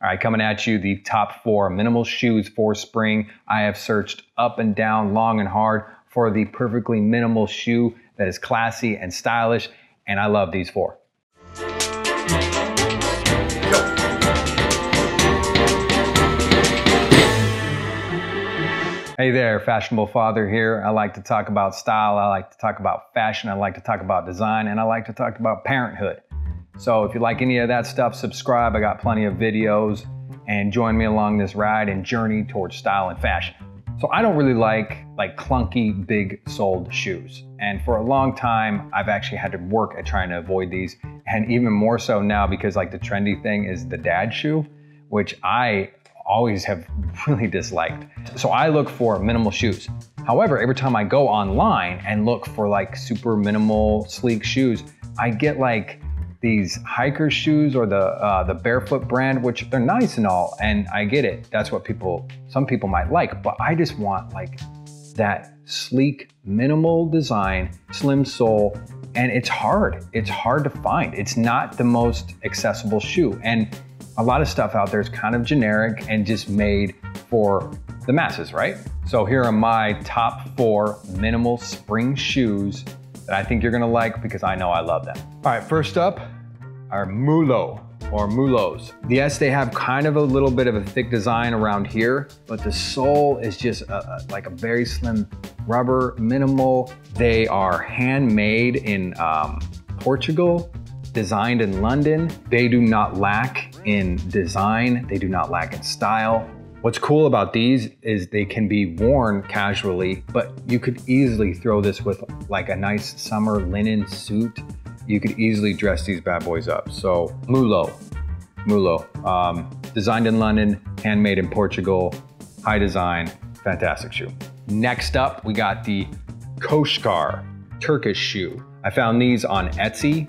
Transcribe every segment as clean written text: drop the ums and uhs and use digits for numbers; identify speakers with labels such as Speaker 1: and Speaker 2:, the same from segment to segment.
Speaker 1: All right, coming at you, the top 4 minimal shoes for spring. I have searched up and down, long and hard for the perfectly minimal shoe that is classy and stylish, and I love these 4. Hey there, Fashionable Father here. I like to talk about style, I like to talk about fashion, I like to talk about design, and I like to talk about parenthood. So if you like any of that stuff, subscribe. I got plenty of videos, and join me along this ride and journey towards style and fashion. So I don't really like clunky, big-soled shoes. And for a long time, I've actually had to work at trying to avoid these. And even more so now because like the trendy thing is the dad shoe, which I always have really disliked. So I look for minimal shoes. However, every time I go online and look for like super minimal, sleek shoes, I get like these hiker shoes or the Barefoot brand, which they're nice and all, and I get it. That's what some people might like, but I just want like that sleek, minimal design, slim sole, and it's hard. It's hard to find. It's not the most accessible shoe, and a lot of stuff out there is kind of generic and just made for the masses, right? So here are my top 4 minimal spring shoes that I think you're gonna like because I know I love them. All right, first up are Mulo or Mulos. Yes, they have kind of a little bit of a thick design around here, but the sole is just like a very slim rubber, minimal. They are handmade in Portugal, designed in London. They do not lack in design. They do not lack in style. What's cool about these is they can be worn casually, but you could easily throw this with like a nice summer linen suit. You could easily dress these bad boys up. So Mulo, designed in London, handmade in Portugal, high design, fantastic shoe. Next up, we got the Koshkar Turkish shoe. I found these on Etsy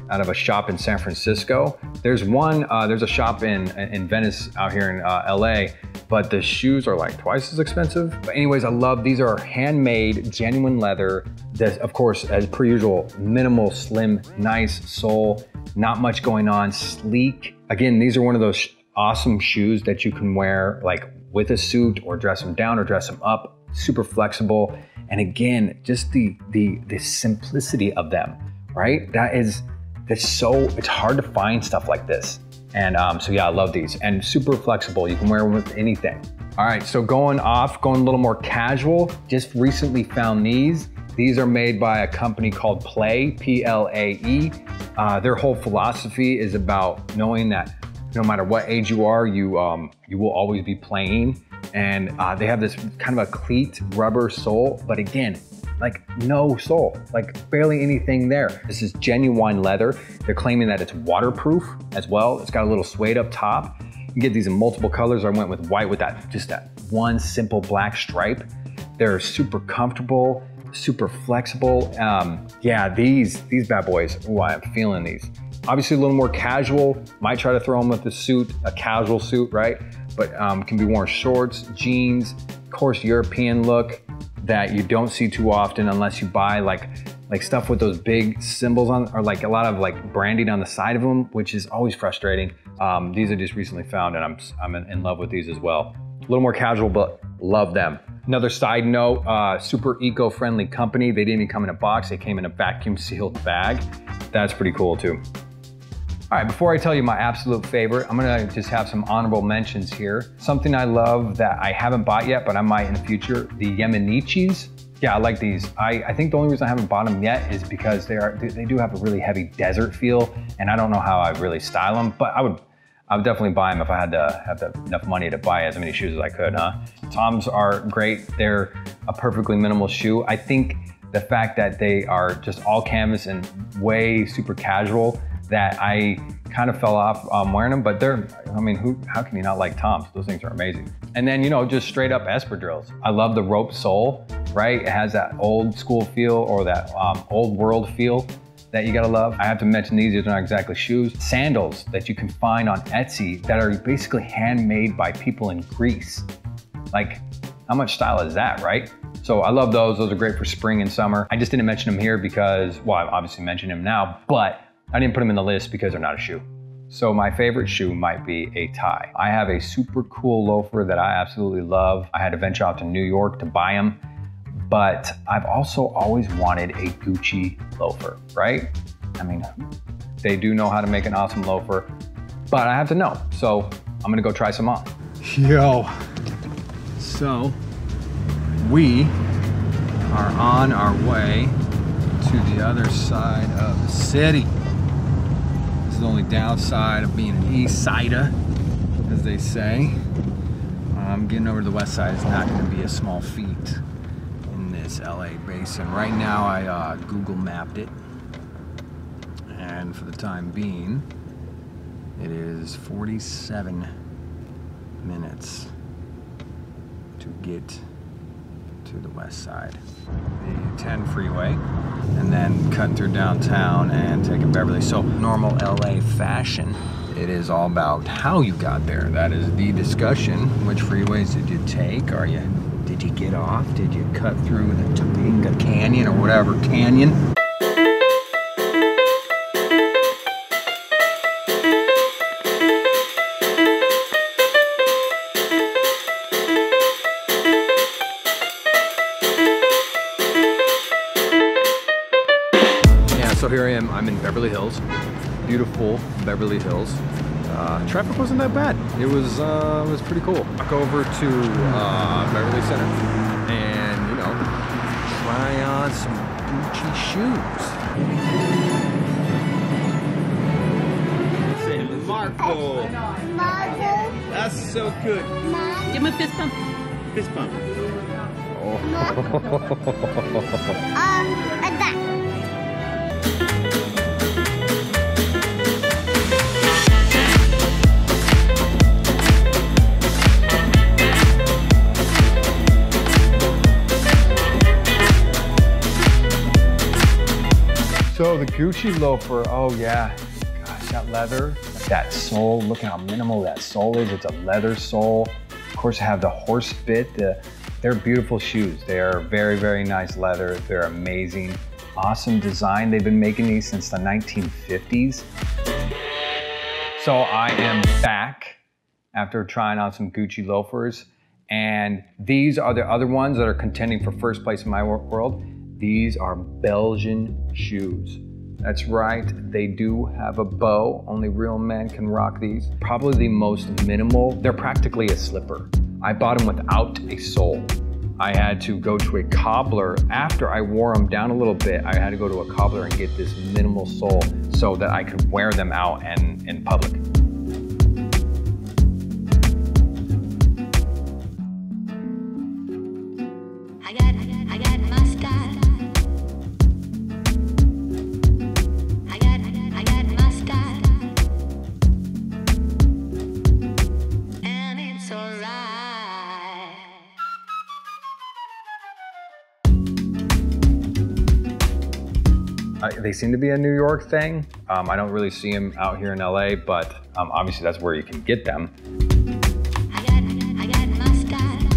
Speaker 1: out of a shop in San Francisco. There's a shop in Venice out here in LA, but the shoes are like twice as expensive. But anyways, I love, these are handmade, genuine leather. That, of course, as per usual, minimal, slim, nice sole, not much going on, sleek. Again, these are one of those awesome shoes that you can wear like with a suit or dress them down or dress them up, super flexible. And again, just the simplicity of them, right? It's hard to find stuff like this. And so yeah, I love these, and super flexible. You can wear them with anything. All right, so going a little more casual, just recently found these. These are made by a company called Play, P-L-A-E. Their whole philosophy is about knowing that no matter what age you are, you will always be playing. And they have this kind of a cleat rubber sole, but again, like no sole, like barely anything there. This is genuine leather. They're claiming that it's waterproof as well. It's got a little suede up top. You can get these in multiple colors. I went with white with just that one simple black stripe. They're super comfortable, super flexible. Yeah, these bad boys, ooh, I'm feeling these. Obviously a little more casual. Might try to throw them with a suit, a casual suit, right? But can be worn shorts, jeans, of course, European look that you don't see too often unless you buy like stuff with those big symbols on, or like a lot of like branding on the side of them, which is always frustrating. These I just recently found, and I'm in love with these as well. A little more casual, but love them. Another side note, super eco-friendly company. They didn't even come in a box. They came in a vacuum sealed bag. That's pretty cool too. All right, before I tell you my absolute favorite, I'm gonna just have some honorable mentions here. Something I love that I haven't bought yet, but I might in the future, the Yemenichis. Yeah, I like these. I think the only reason I haven't bought them yet is because they do have a really heavy desert feel, and I don't know how I really style them, but I would definitely buy them if I had to have enough money to buy as many shoes as I could, huh? Toms are great. They're a perfectly minimal shoe. I think the fact that they are just all canvas and way super casual, that I kind of fell off wearing them, but how can you not like Toms? Those things are amazing. And then, just straight up espadrilles. I love the rope sole, right? It has that old school feel, or that old world feel that you gotta love. I have to mention these are not exactly shoes. Sandals that you can find on Etsy that are basically handmade by people in Greece. Like, how much style is that, right? So I love those. Those are great for spring and summer. I just didn't mention them here because, well, I've obviously mentioned them now, but I didn't put them in the list because they're not a shoe. So my favorite shoe might be a tie. I have a super cool loafer that I absolutely love. I had to venture out to New York to buy them, but I've also always wanted a Gucci loafer, right? I mean, they do know how to make an awesome loafer, but I have to know. So I'm gonna go try some on. Yo, so we are on our way to the other side of the city. This is the only downside of being an east sider, as they say. Getting over to the west side is not going to be a small feat in this LA basin. Right now I Google mapped it, and for the time being it is 47 minutes to get to the west side. The 10 freeway, and then cut through downtown and take a Beverly. So normal LA fashion, it is all about how you got there. That is the discussion. Which freeways did you take? Did you get off? Did you cut through the Topanga Canyon or whatever canyon? So here I am, I'm in Beverly Hills, beautiful Beverly Hills. Traffic wasn't that bad. It was pretty cool. Walk over to Beverly Center and, you know, try on some Gucci shoes.
Speaker 2: Say Marco. That's so good.
Speaker 3: Give him a fist bump.
Speaker 2: Fist bump.
Speaker 1: Oh.
Speaker 4: Like that.
Speaker 1: So the Gucci loafer, oh yeah, gosh, that leather, that sole, look at how minimal that sole is. It's a leather sole. Of course, I have the horse bit. They're beautiful shoes. They are very, very nice leather. They're amazing, awesome design. They've been making these since the 1950s. So I am back after trying on some Gucci loafers, and these are the other ones that are contending for first place in my world. These are Belgian shoes. That's right, they do have a bow. Only real men can rock these. Probably the most minimal. They're practically a slipper. I bought them without a sole. I had to go to a cobbler. After I wore them down a little bit, I had to go to a cobbler and get this minimal sole so that I could wear them out and in public.
Speaker 4: I got my style. I got my style. And it's alright.
Speaker 1: They seem to be a New York thing. I don't really see them out here in LA, but obviously that's where you can get them.
Speaker 4: I got my style.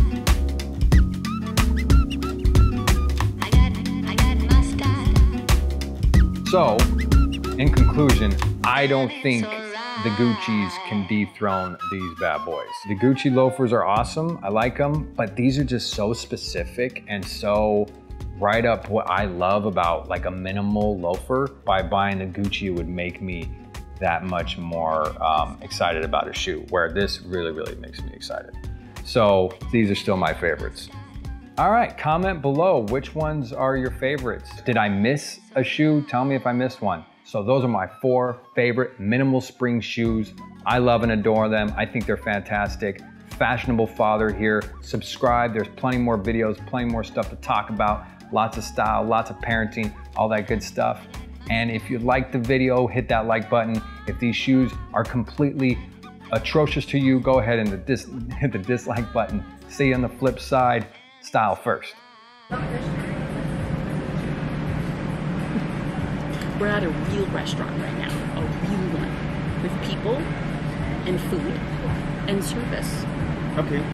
Speaker 4: I got my style.
Speaker 1: So, in conclusion, I don't think the Guccis can dethrone these bad boys. The Gucci loafers are awesome, I like them, but these are just so specific and so right up what I love about like a minimal loafer. By buying the Gucci, it would make me that much more excited about a shoe, where this really, really makes me excited. So these are still my favorites. All right, comment below, which ones are your favorites? Did I miss a shoe? Tell me if I missed one. So those are my 4 favorite minimal spring shoes. I love and adore them. I think they're fantastic. Fashionable father here. Subscribe, there's plenty more videos, plenty more stuff to talk about. Lots of style, lots of parenting, all that good stuff. And if you liked the video, hit that like button. If these shoes are completely atrocious to you, go ahead and hit the dislike button. See you on the flip side. Style first.
Speaker 3: We're at a real restaurant right now, a real one, with people and food and service.
Speaker 2: Okay.